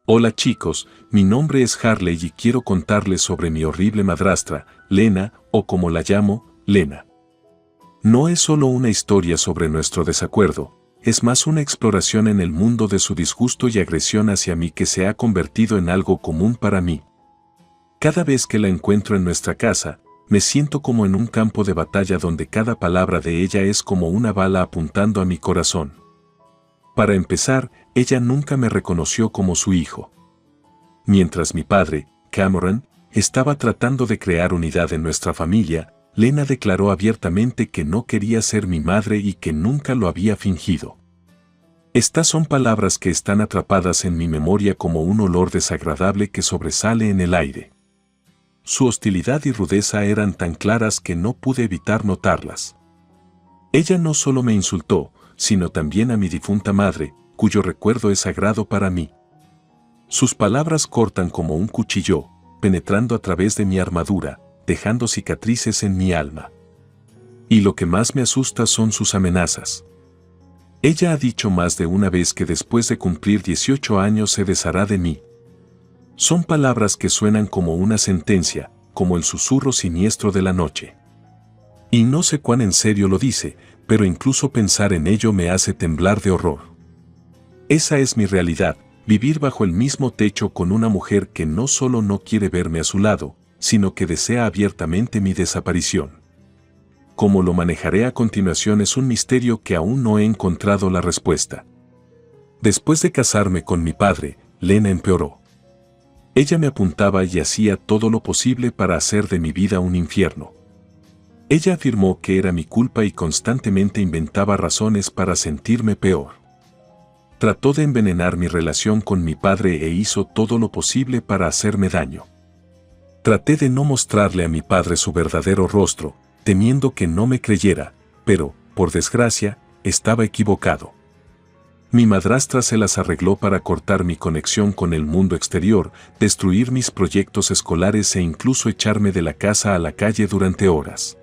Hola chicos, mi nombre es Harley y quiero contarles sobre mi horrible madrastra, Lena, o como la llamo, Lena. No es solo una historia sobre nuestro desacuerdo, es más una exploración en el mundo de su disgusto y agresión hacia mí que se ha convertido en algo común para mí. Cada vez que la encuentro en nuestra casa, me siento como en un campo de batalla donde cada palabra de ella es como una bala apuntando a mi corazón. Para empezar, ella nunca me reconoció como su hijo. Mientras mi padre, Cameron, estaba tratando de crear unidad en nuestra familia, Lena declaró abiertamente que no quería ser mi madre y que nunca lo había fingido. Estas son palabras que están atrapadas en mi memoria como un olor desagradable que sobresale en el aire. Su hostilidad y rudeza eran tan claras que no pude evitar notarlas. Ella no solo me insultó, sino también a mi difunta madre, cuyo recuerdo es sagrado para mí. Sus palabras cortan como un cuchillo, penetrando a través de mi armadura, dejando cicatrices en mi alma. Y lo que más me asusta son sus amenazas. Ella ha dicho más de una vez que después de cumplir 18 años se deshará de mí. Son palabras que suenan como una sentencia, como el susurro siniestro de la noche. Y no sé cuán en serio lo dice, pero incluso pensar en ello me hace temblar de horror. Esa es mi realidad, vivir bajo el mismo techo con una mujer que no solo no quiere verme a su lado, sino que desea abiertamente mi desaparición. Cómo lo manejaré a continuación es un misterio que aún no he encontrado la respuesta. Después de casarme con mi padre, Lena empeoró. Ella me apuntaba y hacía todo lo posible para hacer de mi vida un infierno. Ella afirmó que era mi culpa y constantemente inventaba razones para sentirme peor. Trató de envenenar mi relación con mi padre e hizo todo lo posible para hacerme daño. Traté de no mostrarle a mi padre su verdadero rostro, temiendo que no me creyera, pero, por desgracia, estaba equivocado. Mi madrastra se las arregló para cortar mi conexión con el mundo exterior, destruir mis proyectos escolares e incluso echarme de la casa a la calle durante horas.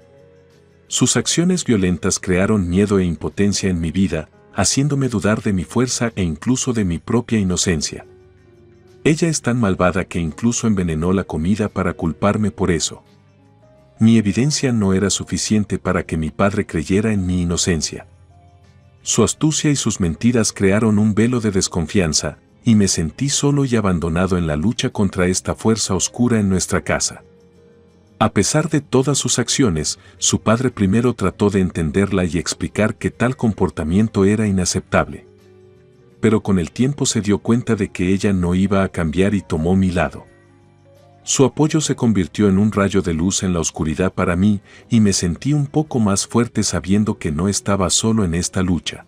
Sus acciones violentas crearon miedo e impotencia en mi vida, haciéndome dudar de mi fuerza e incluso de mi propia inocencia. Ella es tan malvada que incluso envenenó la comida para culparme por eso. Mi evidencia no era suficiente para que mi padre creyera en mi inocencia. Su astucia y sus mentiras crearon un velo de desconfianza, y me sentí solo y abandonado en la lucha contra esta fuerza oscura en nuestra casa. A pesar de todas sus acciones, su padre primero trató de entenderla y explicar que tal comportamiento era inaceptable. Pero con el tiempo se dio cuenta de que ella no iba a cambiar y tomó mi lado. Su apoyo se convirtió en un rayo de luz en la oscuridad para mí, y me sentí un poco más fuerte sabiendo que no estaba solo en esta lucha.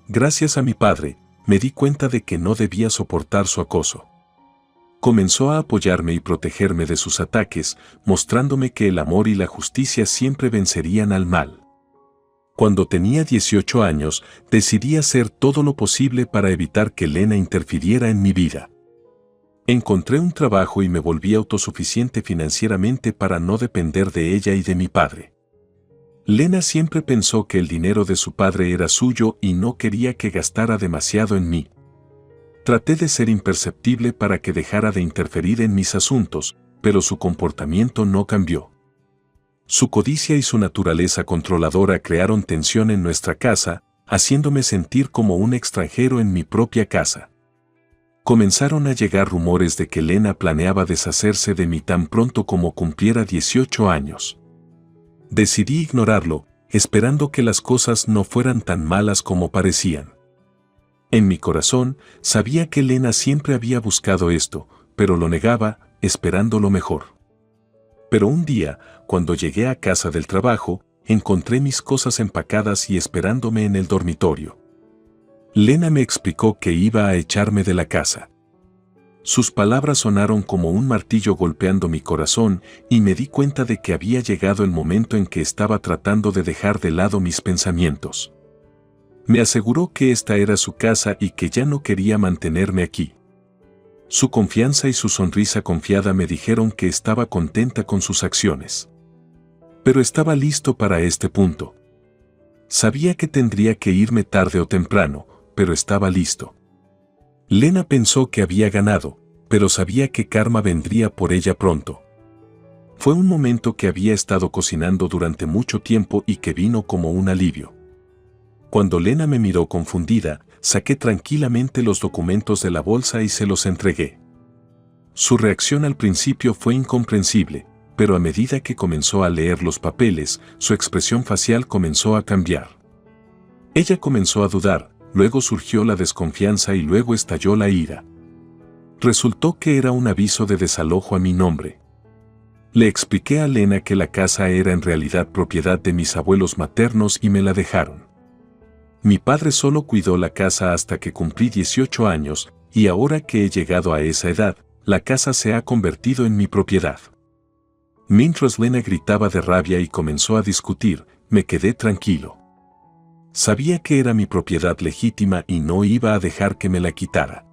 Gracias a mi padre, me di cuenta de que no debía soportar su acoso. Comenzó a apoyarme y protegerme de sus ataques, mostrándome que el amor y la justicia siempre vencerían al mal. Cuando tenía 18 años, decidí hacer todo lo posible para evitar que Lena interfiriera en mi vida. Encontré un trabajo y me volví autosuficiente financieramente para no depender de ella y de mi padre. Lena siempre pensó que el dinero de su padre era suyo y no quería que gastara demasiado en mí. Traté de ser imperceptible para que dejara de interferir en mis asuntos, pero su comportamiento no cambió. Su codicia y su naturaleza controladora crearon tensión en nuestra casa, haciéndome sentir como un extranjero en mi propia casa. Comenzaron a llegar rumores de que Lena planeaba deshacerse de mí tan pronto como cumpliera 18 años. Decidí ignorarlo, esperando que las cosas no fueran tan malas como parecían. En mi corazón, sabía que Lena siempre había buscado esto, pero lo negaba, esperando lo mejor. Pero un día, cuando llegué a casa del trabajo, encontré mis cosas empacadas y esperándome en el dormitorio. Lena me explicó que iba a echarme de la casa. Sus palabras sonaron como un martillo golpeando mi corazón y me di cuenta de que había llegado el momento en que estaba tratando de dejar de lado mis pensamientos. Me aseguró que esta era su casa y que ya no quería mantenerme aquí. Su confianza y su sonrisa confiada me dijeron que estaba contenta con sus acciones. Pero estaba listo para este punto. Sabía que tendría que irme tarde o temprano, pero estaba listo. Lena pensó que había ganado, pero sabía que karma vendría por ella pronto. Fue un momento que había estado cocinando durante mucho tiempo y que vino como un alivio. Cuando Lena me miró confundida, saqué tranquilamente los documentos de la bolsa y se los entregué. Su reacción al principio fue incomprensible, pero a medida que comenzó a leer los papeles, su expresión facial comenzó a cambiar. Ella comenzó a dudar, luego surgió la desconfianza y luego estalló la ira. Resultó que era un aviso de desalojo a mi nombre. Le expliqué a Lena que la casa era en realidad propiedad de mis abuelos maternos y me la dejaron. Mi padre solo cuidó la casa hasta que cumplí 18 años, y ahora que he llegado a esa edad, la casa se ha convertido en mi propiedad. Mientras Lena gritaba de rabia y comenzó a discutir, me quedé tranquilo. Sabía que era mi propiedad legítima y no iba a dejar que me la quitara.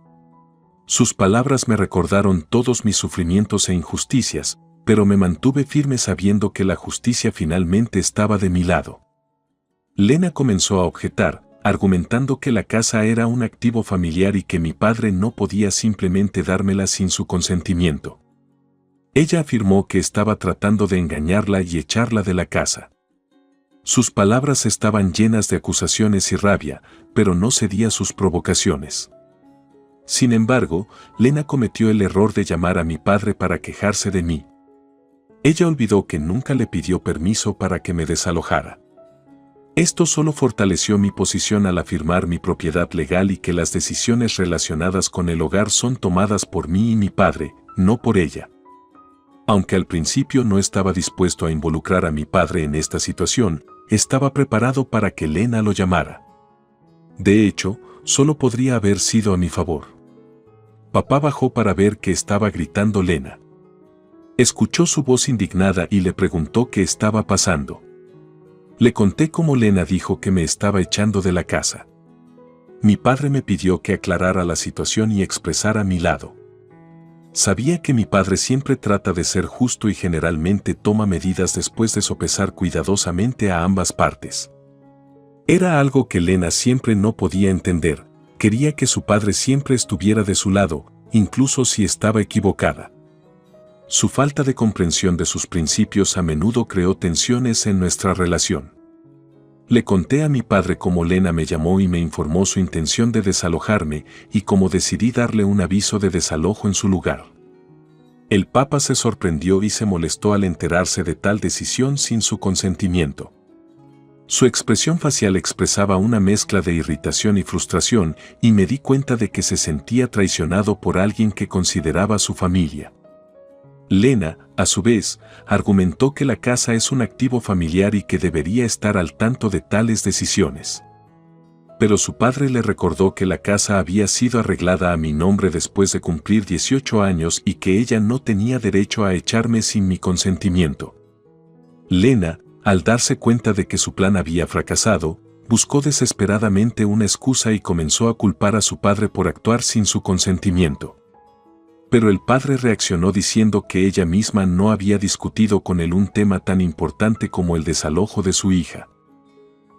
Sus palabras me recordaron todos mis sufrimientos e injusticias, pero me mantuve firme sabiendo que la justicia finalmente estaba de mi lado. Lena comenzó a objetar, argumentando que la casa era un activo familiar y que mi padre no podía simplemente dármela sin su consentimiento. Ella afirmó que estaba tratando de engañarla y echarla de la casa. Sus palabras estaban llenas de acusaciones y rabia, pero no cedía a sus provocaciones. Sin embargo, Lena cometió el error de llamar a mi padre para quejarse de mí. Ella olvidó que nunca le pidió permiso para que me desalojara. Esto solo fortaleció mi posición al afirmar mi propiedad legal y que las decisiones relacionadas con el hogar son tomadas por mí y mi padre, no por ella. Aunque al principio no estaba dispuesto a involucrar a mi padre en esta situación, estaba preparado para que Lena lo llamara. De hecho, solo podría haber sido a mi favor. Papá bajó para ver que estaba gritando Lena. Escuchó su voz indignada y le preguntó qué estaba pasando. Le conté cómo Lena dijo que me estaba echando de la casa. Mi padre me pidió que aclarara la situación y expresara mi lado. Sabía que mi padre siempre trata de ser justo y generalmente toma medidas después de sopesar cuidadosamente a ambas partes. Era algo que Lena siempre no podía entender, quería que su padre siempre estuviera de su lado, incluso si estaba equivocada. Su falta de comprensión de sus principios a menudo creó tensiones en nuestra relación. Le conté a mi padre cómo Lena me llamó y me informó su intención de desalojarme y cómo decidí darle un aviso de desalojo en su lugar. El Papa se sorprendió y se molestó al enterarse de tal decisión sin su consentimiento. Su expresión facial expresaba una mezcla de irritación y frustración y me di cuenta de que se sentía traicionado por alguien que consideraba su familia. Lena, a su vez, argumentó que la casa es un activo familiar y que debería estar al tanto de tales decisiones. Pero su padre le recordó que la casa había sido arreglada a mi nombre después de cumplir 18 años y que ella no tenía derecho a echarme sin mi consentimiento. Lena, al darse cuenta de que su plan había fracasado, buscó desesperadamente una excusa y comenzó a culpar a su padre por actuar sin su consentimiento. Pero el padre reaccionó diciendo que ella misma no había discutido con él un tema tan importante como el desalojo de su hija.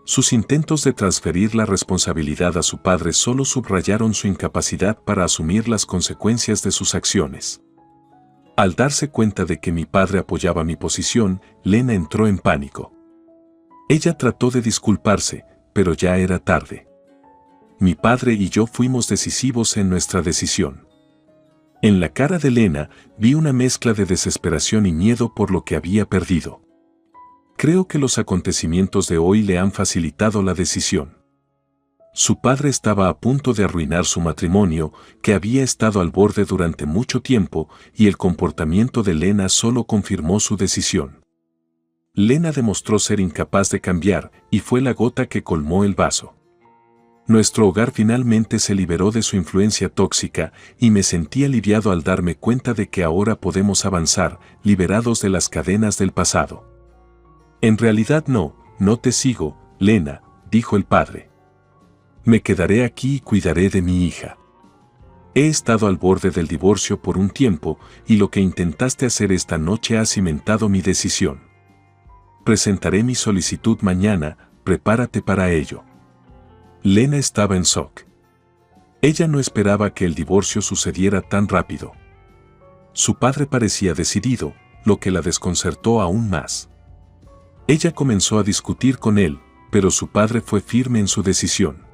Sus intentos de transferir la responsabilidad a su padre solo subrayaron su incapacidad para asumir las consecuencias de sus acciones. Al darse cuenta de que mi padre apoyaba mi posición, Lena entró en pánico. Ella trató de disculparse, pero ya era tarde. Mi padre y yo fuimos decisivos en nuestra decisión. En la cara de Lena vi una mezcla de desesperación y miedo por lo que había perdido. Creo que los acontecimientos de hoy le han facilitado la decisión. Su padre estaba a punto de arruinar su matrimonio, que había estado al borde durante mucho tiempo, y el comportamiento de Lena solo confirmó su decisión. Lena demostró ser incapaz de cambiar, y fue la gota que colmó el vaso. Nuestro hogar finalmente se liberó de su influencia tóxica, y me sentí aliviado al darme cuenta de que ahora podemos avanzar, liberados de las cadenas del pasado. En realidad no te sigo, Lena, dijo el padre. Me quedaré aquí y cuidaré de mi hija. He estado al borde del divorcio por un tiempo, y lo que intentaste hacer esta noche ha cimentado mi decisión. Presentaré mi solicitud mañana, prepárate para ello. Lena estaba en shock. Ella no esperaba que el divorcio sucediera tan rápido. Su padre parecía decidido, lo que la desconcertó aún más. Ella comenzó a discutir con él, pero su padre fue firme en su decisión.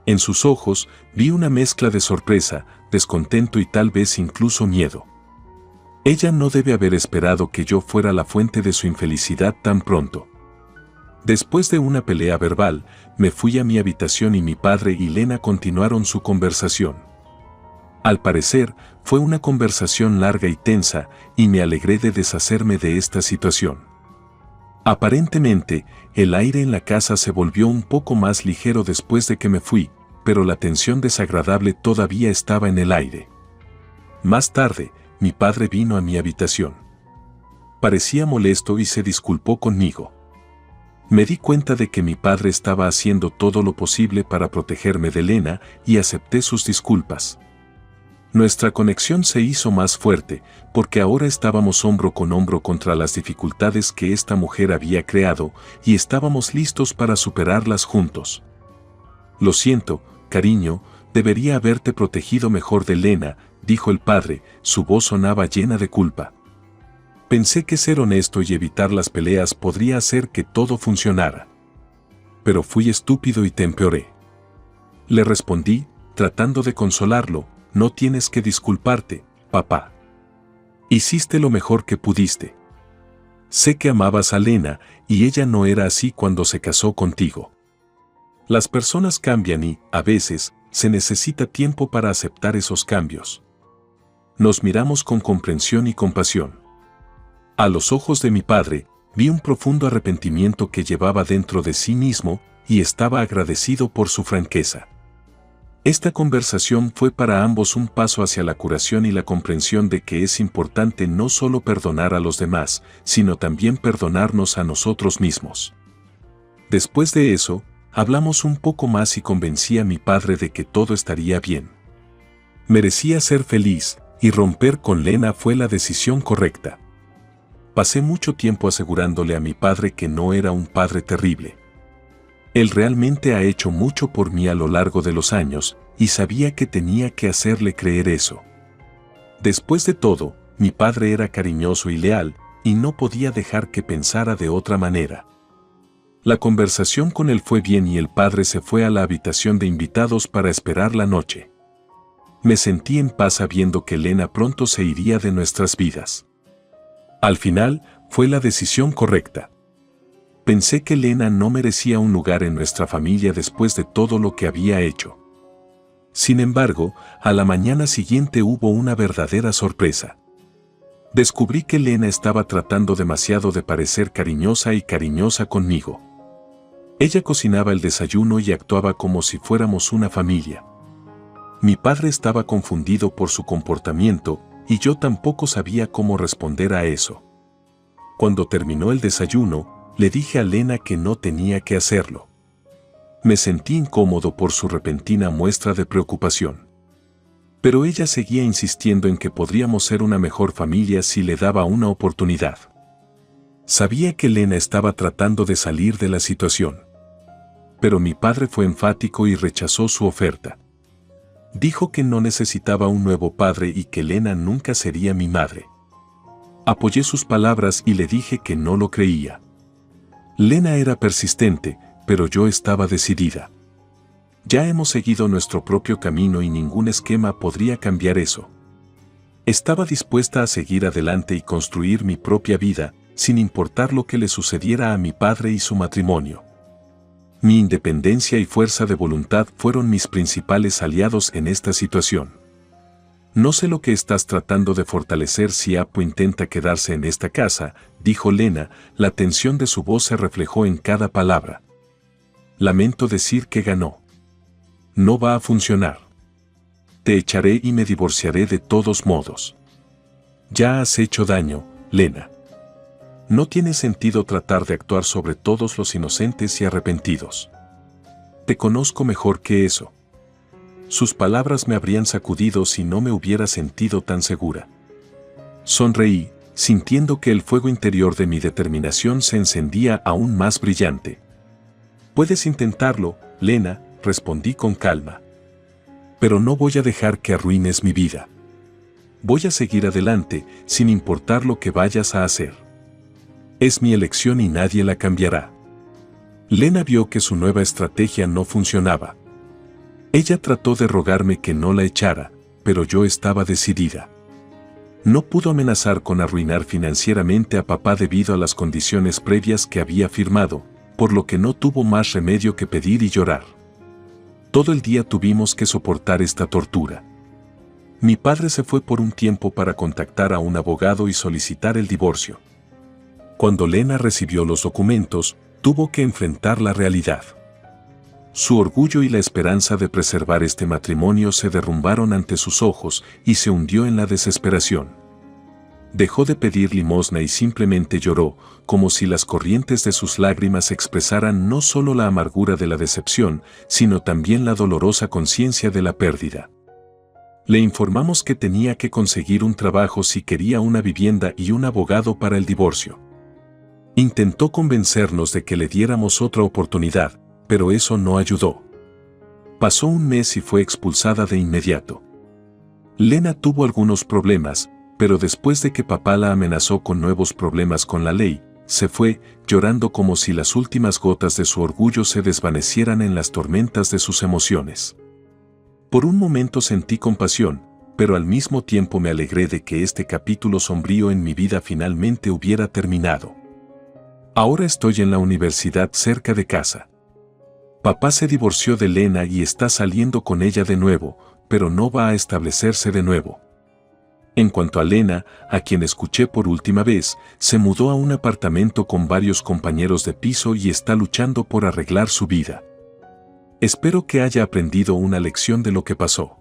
En sus ojos vi una mezcla de sorpresa, descontento y tal vez incluso miedo. Ella no debe haber esperado que yo fuera la fuente de su infelicidad tan pronto. Después de una pelea verbal, me fui a mi habitación y mi padre y Lena continuaron su conversación. Al parecer, fue una conversación larga y tensa, y me alegré de deshacerme de esta situación. Aparentemente, el aire en la casa se volvió un poco más ligero después de que me fui, pero la tensión desagradable todavía estaba en el aire. Más tarde, mi padre vino a mi habitación. Parecía molesto y se disculpó conmigo. Me di cuenta de que mi padre estaba haciendo todo lo posible para protegerme de Lena y acepté sus disculpas. Nuestra conexión se hizo más fuerte, porque ahora estábamos hombro con hombro contra las dificultades que esta mujer había creado y estábamos listos para superarlas juntos. Lo siento, cariño, debería haberte protegido mejor de Lena, dijo el padre, su voz sonaba llena de culpa. Pensé que ser honesto y evitar las peleas podría hacer que todo funcionara. Pero fui estúpido y te empeoré. Le respondí, tratando de consolarlo, no tienes que disculparte, papá. Hiciste lo mejor que pudiste. Sé que amabas a Lena y ella no era así cuando se casó contigo. Las personas cambian y, a veces, se necesita tiempo para aceptar esos cambios. Nos miramos con comprensión y compasión. A los ojos de mi padre, vi un profundo arrepentimiento que llevaba dentro de sí mismo y estaba agradecido por su franqueza. Esta conversación fue para ambos un paso hacia la curación y la comprensión de que es importante no solo perdonar a los demás, sino también perdonarnos a nosotros mismos. Después de eso, hablamos un poco más y convencí a mi padre de que todo estaría bien. Merecía ser feliz, y romper con Lena fue la decisión correcta. Pasé mucho tiempo asegurándole a mi padre que no era un padre terrible. Él realmente ha hecho mucho por mí a lo largo de los años, y sabía que tenía que hacerle creer eso. Después de todo, mi padre era cariñoso y leal, y no podía dejar que pensara de otra manera. La conversación con él fue bien y el padre se fue a la habitación de invitados para esperar la noche. Me sentí en paz sabiendo que Lena pronto se iría de nuestras vidas. Al final, fue la decisión correcta. Pensé que Lena no merecía un lugar en nuestra familia después de todo lo que había hecho. Sin embargo, a la mañana siguiente hubo una verdadera sorpresa. Descubrí que Lena estaba tratando demasiado de parecer cariñosa y cariñosa conmigo. Ella cocinaba el desayuno y actuaba como si fuéramos una familia. Mi padre estaba confundido por su comportamiento y yo tampoco sabía cómo responder a eso. Cuando terminó el desayuno, le dije a Lena que no tenía que hacerlo. Me sentí incómodo por su repentina muestra de preocupación. Pero ella seguía insistiendo en que podríamos ser una mejor familia si le daba una oportunidad. Sabía que Lena estaba tratando de salir de la situación. Pero mi padre fue enfático y rechazó su oferta. Dijo que no necesitaba un nuevo padre y que Lena nunca sería mi madre. Apoyé sus palabras y le dije que no lo creía. Lena era persistente, pero yo estaba decidida. Ya hemos seguido nuestro propio camino y ningún esquema podría cambiar eso. Estaba dispuesta a seguir adelante y construir mi propia vida, sin importar lo que le sucediera a mi padre y su matrimonio. Mi independencia y fuerza de voluntad fueron mis principales aliados en esta situación. No sé lo que estás tratando de fortalecer si Apo intenta quedarse en esta casa, dijo Lena, la tensión de su voz se reflejó en cada palabra. Lamento decir que ganó. No va a funcionar. Te echaré y me divorciaré de todos modos. Ya has hecho daño, Lena. No tiene sentido tratar de actuar sobre todos los inocentes y arrepentidos. Te conozco mejor que eso. Sus palabras me habrían sacudido si no me hubiera sentido tan segura. Sonreí, sintiendo que el fuego interior de mi determinación se encendía aún más brillante. Puedes intentarlo, Lena, respondí con calma. Pero no voy a dejar que arruines mi vida. Voy a seguir adelante, sin importar lo que vayas a hacer. Es mi elección y nadie la cambiará. Lena vio que su nueva estrategia no funcionaba. Ella trató de rogarme que no la echara, pero yo estaba decidida. No pudo amenazar con arruinar financieramente a papá debido a las condiciones previas que había firmado, por lo que no tuvo más remedio que pedir y llorar. Todo el día tuvimos que soportar esta tortura. Mi padre se fue por un tiempo para contactar a un abogado y solicitar el divorcio. Cuando Lena recibió los documentos, tuvo que enfrentar la realidad. Su orgullo y la esperanza de preservar este matrimonio se derrumbaron ante sus ojos y se hundió en la desesperación. Dejó de pedir limosna y simplemente lloró, como si las corrientes de sus lágrimas expresaran no solo la amargura de la decepción, sino también la dolorosa conciencia de la pérdida. Le informamos que tenía que conseguir un trabajo si quería una vivienda y un abogado para el divorcio. Intentó convencernos de que le diéramos otra oportunidad, pero eso no ayudó. Pasó un mes y fue expulsada de inmediato. Lena tuvo algunos problemas, pero después de que papá la amenazó con nuevos problemas con la ley, se fue, llorando como si las últimas gotas de su orgullo se desvanecieran en las tormentas de sus emociones. Por un momento sentí compasión, pero al mismo tiempo me alegré de que este capítulo sombrío en mi vida finalmente hubiera terminado. Ahora estoy en la universidad cerca de casa. Papá se divorció de Lena y está saliendo con ella de nuevo, pero no va a establecerse de nuevo. En cuanto a Lena, a quien escuché por última vez, se mudó a un apartamento con varios compañeros de piso y está luchando por arreglar su vida. Espero que haya aprendido una lección de lo que pasó.